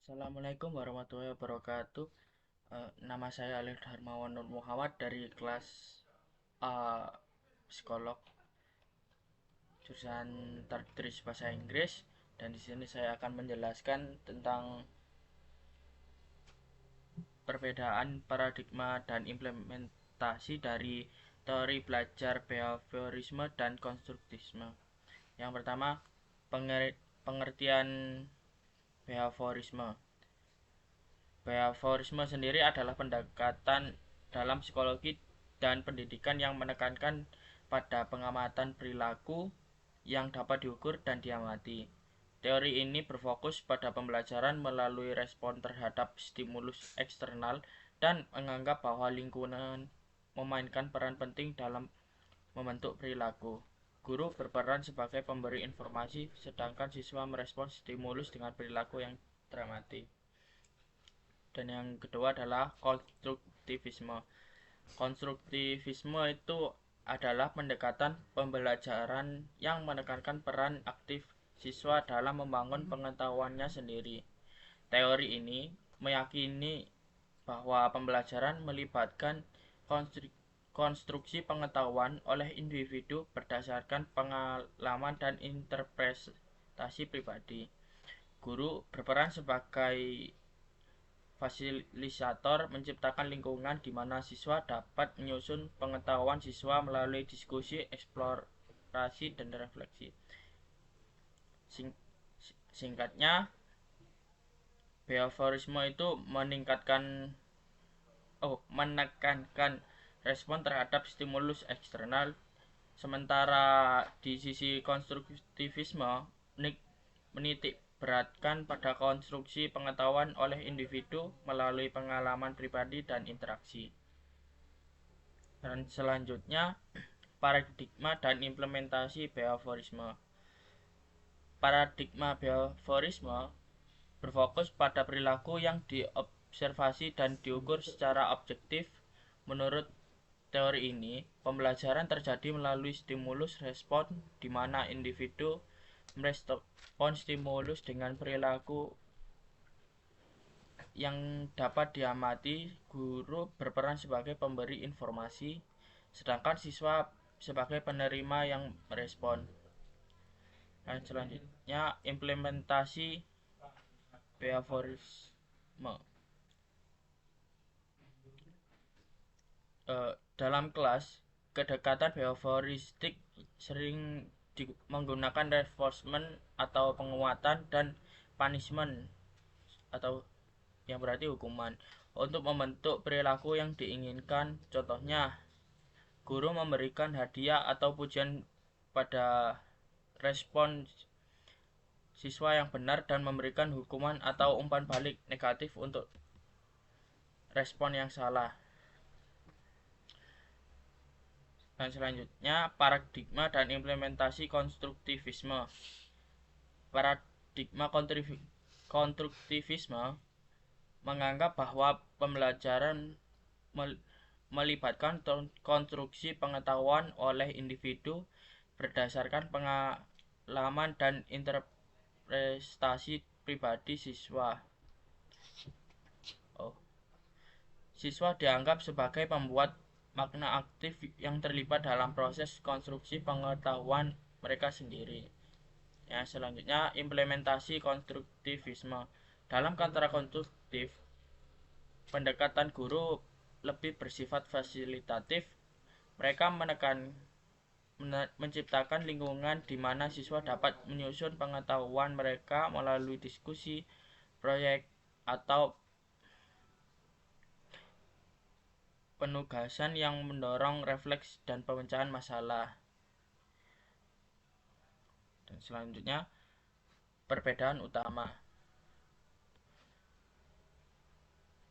Assalamualaikum warahmatullahi wabarakatuh. Nama saya Alif Darmawan Nur Muhammad dari kelas A psikolog jurusan tertulis bahasa Inggris, dan di sini saya akan menjelaskan tentang perbedaan paradigma dan implementasi dari teori belajar behaviorisme dan konstruktivisme. Yang pertama, pengertian behaviorisme. Behaviorisme sendiri adalah pendekatan dalam psikologi dan pendidikan yang menekankan pada pengamatan perilaku yang dapat diukur dan diamati. Teori ini berfokus pada pembelajaran melalui respon terhadap stimulus eksternal dan menganggap bahwa lingkungan memainkan peran penting dalam membentuk perilaku. Guru berperan sebagai pemberi informasi, sedangkan siswa merespons stimulus dengan perilaku yang teramati. Dan yang kedua adalah konstruktivisme. Konstruktivisme itu adalah pendekatan pembelajaran yang menekankan peran aktif siswa dalam membangun pengetahuannya sendiri. Teori ini meyakini bahwa pembelajaran melibatkan konstruksi pengetahuan oleh individu berdasarkan pengalaman dan interpretasi pribadi. Guru berperan sebagai fasilitator, menciptakan lingkungan di mana siswa dapat menyusun pengetahuan siswa melalui diskusi, eksplorasi, dan refleksi. Singkatnya, behaviorisme itu menekankan respon terhadap stimulus eksternal, sementara di sisi konstruktivisme menitik beratkan pada konstruksi pengetahuan oleh individu melalui pengalaman pribadi dan interaksi. Dan selanjutnya, paradigma dan implementasi behaviorisme. Paradigma behaviorisme berfokus pada perilaku yang diobservasi dan diukur secara objektif. Menurut teori ini, pembelajaran terjadi melalui stimulus respon di mana individu merespon stimulus dengan perilaku yang dapat diamati. Guru berperan sebagai pemberi informasi, sedangkan siswa sebagai penerima yang merespon. Dan selanjutnya, implementasi behaviorisme. Dalam kelas, kedekatan behavioristik sering menggunakan reinforcement atau penguatan dan punishment atau yang berarti hukuman untuk membentuk perilaku yang diinginkan. Contohnya, guru memberikan hadiah atau pujian pada respon siswa yang benar dan memberikan hukuman atau umpan balik negatif untuk respon yang salah. Dan selanjutnya, paradigma dan implementasi konstruktivisme. Paradigma konstruktivisme menganggap bahwa pembelajaran melibatkan konstruksi pengetahuan oleh individu berdasarkan pengalaman dan interpretasi pribadi siswa. Siswa dianggap sebagai pembuat makna aktif yang terlibat dalam proses konstruksi pengetahuan mereka sendiri. Ya, selanjutnya, implementasi konstruktivisme. Dalam kontra konstruktif, pendekatan guru lebih bersifat fasilitatif. Mereka menciptakan lingkungan di mana siswa dapat menyusun pengetahuan mereka melalui diskusi, proyek, atau penugasan yang mendorong refleks dan pemecahan masalah. Dan selanjutnya, perbedaan utama.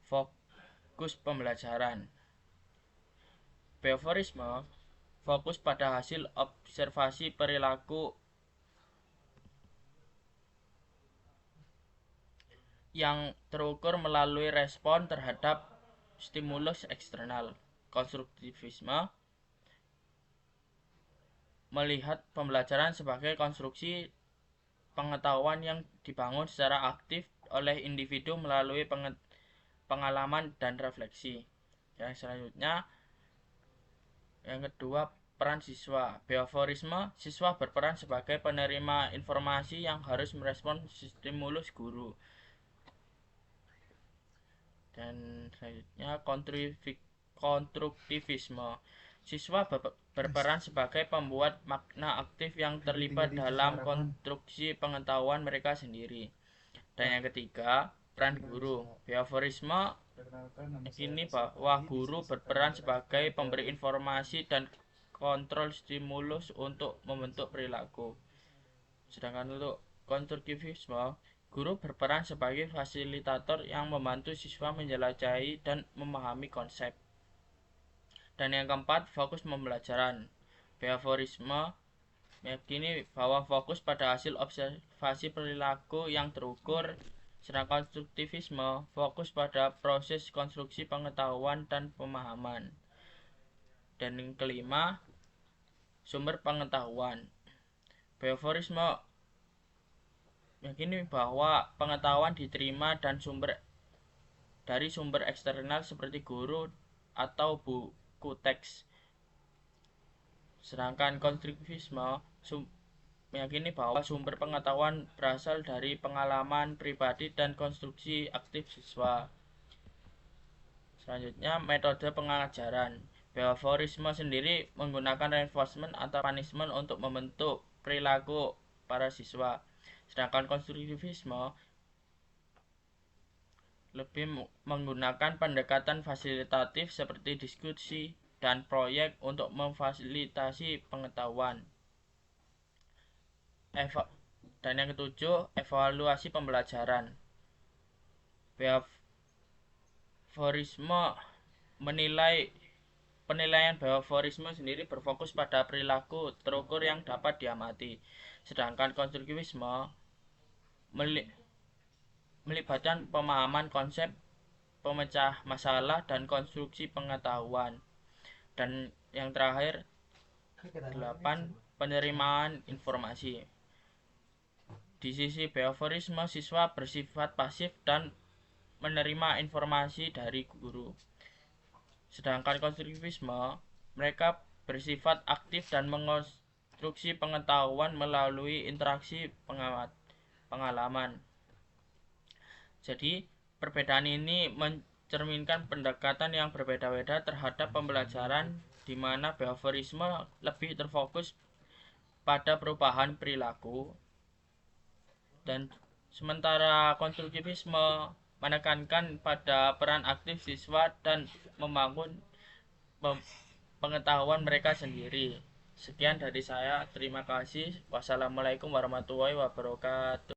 Fokus pembelajaran. Behaviorisme fokus pada hasil observasi perilaku yang terukur melalui respon terhadap stimulus eksternal. Konstruktivisme melihat pembelajaran sebagai konstruksi pengetahuan yang dibangun secara aktif oleh individu melalui pengalaman dan refleksi. Yang selanjutnya, yang kedua, peran siswa. Behaviorisme, siswa berperan sebagai penerima informasi yang harus merespon stimulus guru. Dan selanjutnya, konstruktivisme. Siswa berperan sebagai pembuat makna aktif yang terlibat dalam konstruksi pengetahuan mereka sendiri. Dan yang ketiga, peran guru. Behaviorisme ini bahwa guru berperan sebagai pemberi informasi dan kontrol stimulus untuk membentuk perilaku. Sedangkan untuk konstruktivisme, guru berperan sebagai fasilitator yang membantu siswa menjelajahi dan memahami konsep. Dan yang keempat, fokus pembelajaran. Behaviorisme meyakini bahwa fokus pada hasil observasi perilaku yang terukur, sedangkan konstruktivisme fokus pada proses konstruksi pengetahuan dan pemahaman. Dan yang kelima, sumber pengetahuan. Behaviorisme meyakini bahwa pengetahuan diterima dan dari sumber eksternal seperti guru atau buku teks. Sedangkan konstruktivisme meyakini bahwa sumber pengetahuan berasal dari pengalaman pribadi dan konstruksi aktif siswa. Selanjutnya, metode pengajaran. Behaviorisme sendiri menggunakan reinforcement atau punishment untuk membentuk perilaku para siswa. Sedangkan konstruktivisme lebih menggunakan pendekatan fasilitatif seperti diskusi dan proyek untuk memfasilitasi pengetahuan. Dan yang ketujuh, evaluasi pembelajaran. Behaviorisme penilaian behaviorisme sendiri berfokus pada perilaku terukur yang dapat diamati. Sedangkan konstruktivisme melibatkan pemahaman konsep, pemecah masalah, dan konstruksi pengetahuan. Dan yang terakhir, 8, penerimaan informasi. Di sisi behaviorisme, siswa bersifat pasif dan menerima informasi dari guru. Sedangkan konstruktivisme, mereka bersifat aktif dan mengonstruksi pengetahuan melalui interaksi pengalaman. Jadi, perbedaan ini mencerminkan pendekatan yang berbeda-beda terhadap pembelajaran, di mana behaviorisme lebih terfokus pada perubahan perilaku, dan sementara konstruktivisme menekankan pada peran aktif siswa dan membangun pengetahuan mereka sendiri. Sekian dari saya, terima kasih. Wassalamualaikum warahmatullahi wabarakatuh.